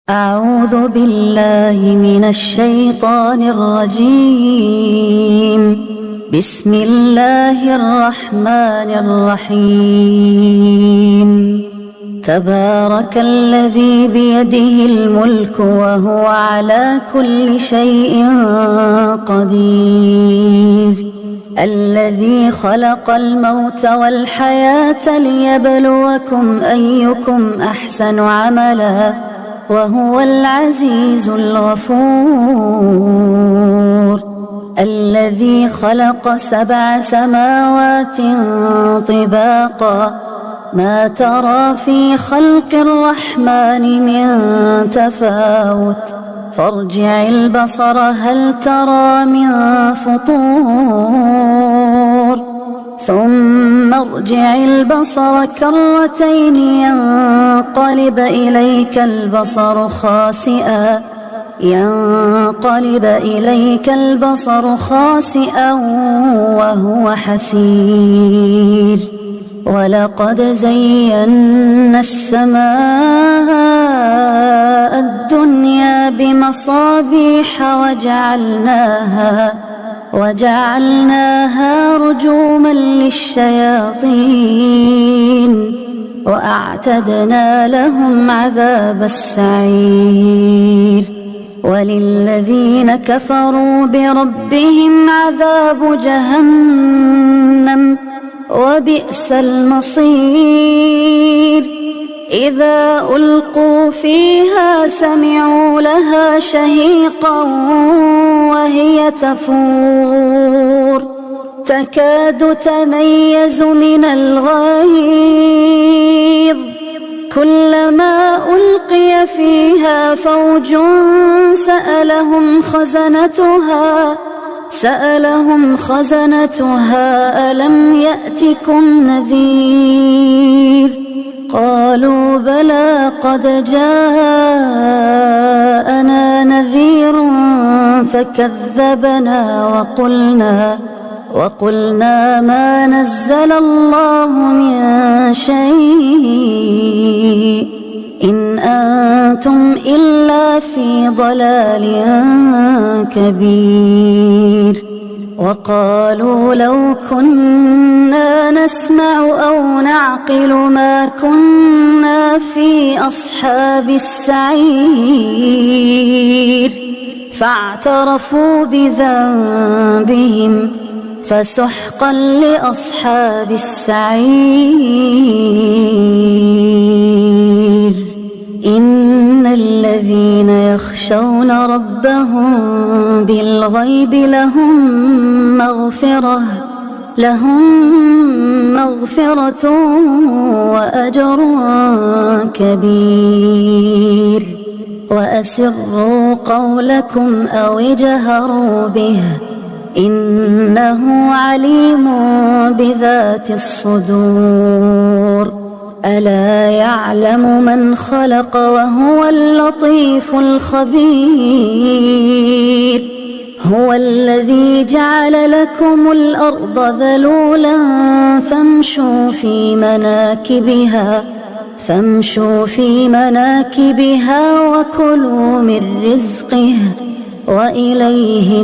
أعوذ بالله من الشيطان الرجيم. بسم الله الرحمن الرحيم. تبارك الذي بيده الملك وهو على كل شيء قدير. الذي خلق الموت والحياة ليبلوكم أيكم أحسن عملا وهو العزيز الغفور. الذي خلق 7 سماوات طباقا ما ترى في خلق الرحمن من تفاوت فارجع البصر هل ترى من فطور ثم ارجع البصر كرتين ينقلب إليك البصر خاسئا وهو حسير. ولقد زينا السماء الدنيا بمصابيح وجعلناها رجوما للشياطين وأعتدنا لهم عذاب السعير. وللذين كفروا بربهم عذاب جهنم وبئس المصير. إذا ألقوا فيها سمعوا لها شهيقا وهي تفور تكاد تميز من الغيظ. كلما ألقي فيها فوج سألهم خزنتها ألم يأتكم نذير؟ قالوا بلى قد جاءنا نذير فكذبنا وقلنا ما نزل الله من شيء إن أنتم إلا في ضلال كبير. وقالوا لو كنا نسمع أو نعقل ما كنا في أصحاب السعير فاعترفوا بذنبهم فسحقا لأصحاب السعير. إن الذين يخشون ربهم بالغيب لهم مغفرة وأجر كبير. وأسروا قولكم أو اجهروا به إنه عليم بذات الصدور. ألا يعلم من خلق وهو اللطيف الخبير. هو الذي جعل لكم الأرض ذلولا فامشوا في مناكبها وكلوا من رزقه وإليه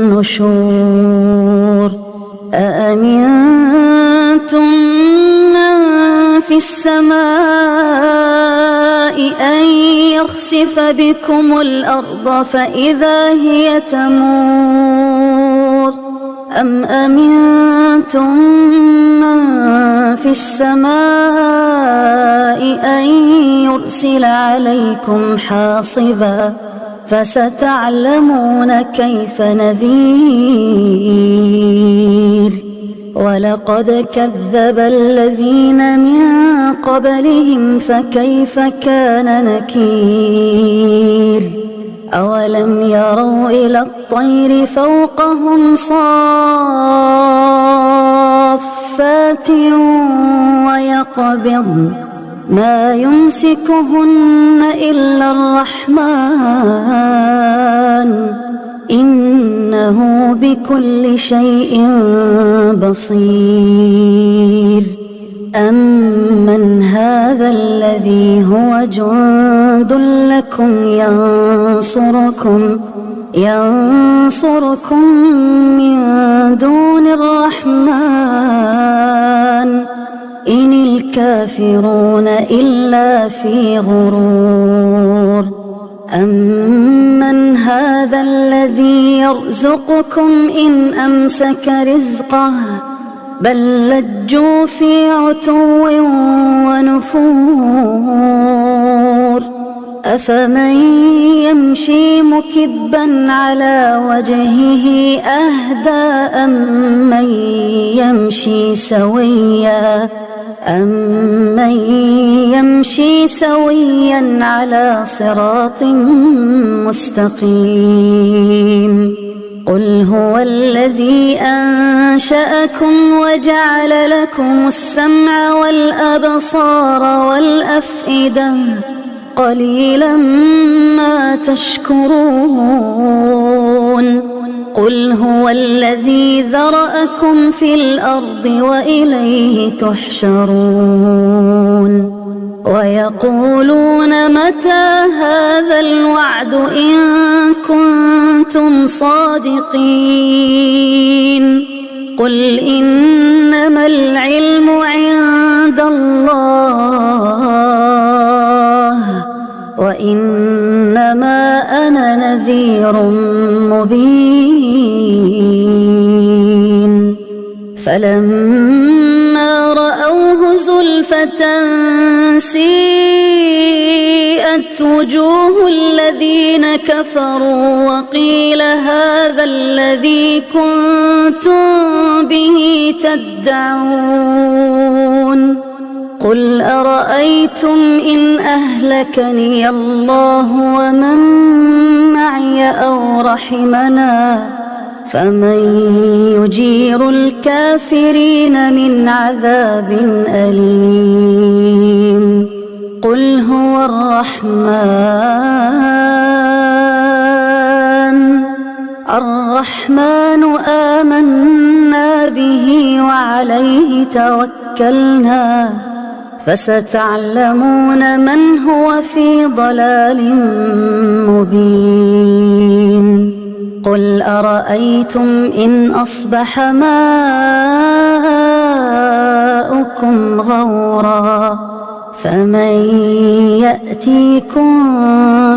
النشور. أأمنتم من في السماء أن يخسف بكم الأرض فإذا هي تمور أم أمنتم من في السماء أن يرسل عليكم حاصبا فستعلمون كيف نذير. ولقد كذب الذين من قبلهم فكيف كان نكير. أولم يروا إلى الطير فوقهم صافات ويقبضن ما يمسكهن إلا الرحمن إنه بكل شيء بصير. أمن هذا هذا الذي هو جند لكم ينصركم من دون الرحمن إن الكافرون إلا في غرور أمن هذا الذي يرزقكم إن أمسك رزقه بل لجوا في عتو ونفور أفمن يمشي مكبا على وجهه أهدى أمن يمشي سويا على صراط مستقيم قل هو الذي أنشأكم وجعل لكم السمع والأبصار والأفئدة قليلا ما تشكرون قل هو الذي ذرأكم في الأرض وإليه تحشرون ويقولون متى هذا الوعد إن كنتم صادقين قل إنما العلم عند الله وإنما أنا نذير مبين فلما رأوه زلفة سيئت وجوه الذين كفروا وقيل هذا الذي كنتم به تدعون قل أرأيتم إن أهلكني الله ومن معي أو رحمنا فمن يجير الكافرين من عذاب أليم قل هو الرحمن آمنا به وعليه توكلنا فستعلمون من هو في ضلال مبين قل أرأيتم إن أصبح ماؤكم غورا فمن يأتيكم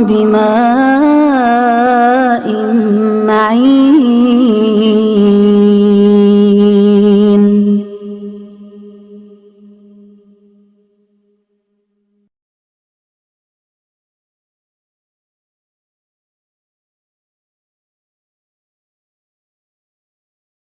بماء معين